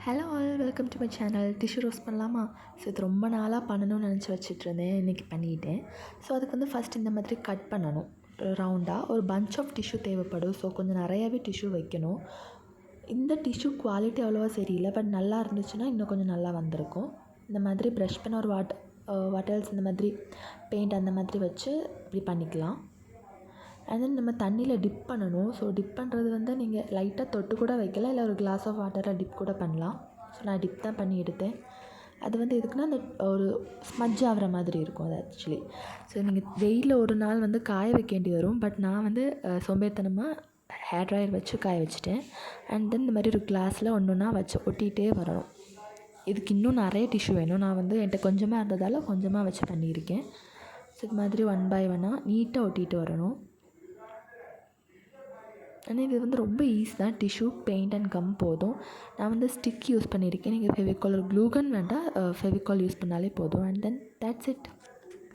Hello all, welcome to my channel. Tissue roast பண்ணலாமா? So இது ரொம்ப நாளாக பண்ணணும்னு நினச்சி வச்சுட்ருந்தேன். இன்றைக்கி பண்ணிட்டேன். ஸோ அதுக்கு வந்து ஃபஸ்ட் இந்த மாதிரி கட் பண்ணணும். ரவுண்டாக ஒரு பஞ்ச் ஆஃப் டிஷ்யூ தேவைப்படும். ஸோ கொஞ்சம் நிறையாவே டிஷ்யூ வைக்கணும். இந்த டிஷ்யூ குவாலிட்டி அவ்வளோவா சரியில்லை, பட் நல்லா இருந்துச்சுன்னா இன்னும் கொஞ்சம் நல்லா வந்திருக்கும். இந்த மாதிரி ப்ரஷ் பண்ண ஒரு வாட்டர்ஸ் இந்த மாதிரி பெயிண்ட் அந்த மாதிரி வச்சு இப்படி பண்ணிக்கலாம். அண்ட் தென் நம்ம தண்ணியில் டிப் பண்ணணும். ஸோ டிப் பண்ணுறது வந்து நீங்கள் லைட்டாக தொட்டு கூட வைக்கலாம், இல்லை ஒரு கிளாஸ் ஆஃப் வாட்டரில் டிப் கூட பண்ணலாம். ஸோ நான் டிப் தான் பண்ணி எடுத்தேன். அது வந்து எதுக்குன்னா அந்த ஒரு ஸ்மஜ் ஆகிற மாதிரி இருக்கும் அது ஆக்சுவலி. ஸோ நீங்கள் வெயிலில் ஒரு நாள் வந்து காய வைக்க வேண்டி வரும். பட் நான் வந்து சோம்பேறித்தனமாக ஹேர் ட்ரையர் வச்சு காய வச்சுட்டேன். அண்ட் தென் இந்த மாதிரி ஒரு கிளாஸில் ஒன்று ஒன்றா வச்சு ஒட்டிகிட்டே வரணும். இதுக்கு இன்னும் நிறைய டிஷ்யூ வேணும். நான் வந்து என்கிட்ட கொஞ்சமாக இருந்ததால் கொஞ்சமாக வச்சு பண்ணியிருக்கேன். ஸோ இது மாதிரி 1 by 1 நீட்டாக ஒட்டிகிட்டு வரணும். ஆனால் இது வந்து ரொம்ப ஈஸி தான். டிஷ்யூ, பெயிண்ட் அண்ட் கம் போதும். நான் வந்து ஸ்டிக் யூஸ் பண்ணியிருக்கேன். நீங்கள் ஃபெவிகால், ஒரு க்ளூகன் வேண்டாம், ஃபெவிகால் யூஸ் பண்ணாலே போதும். And then that's it.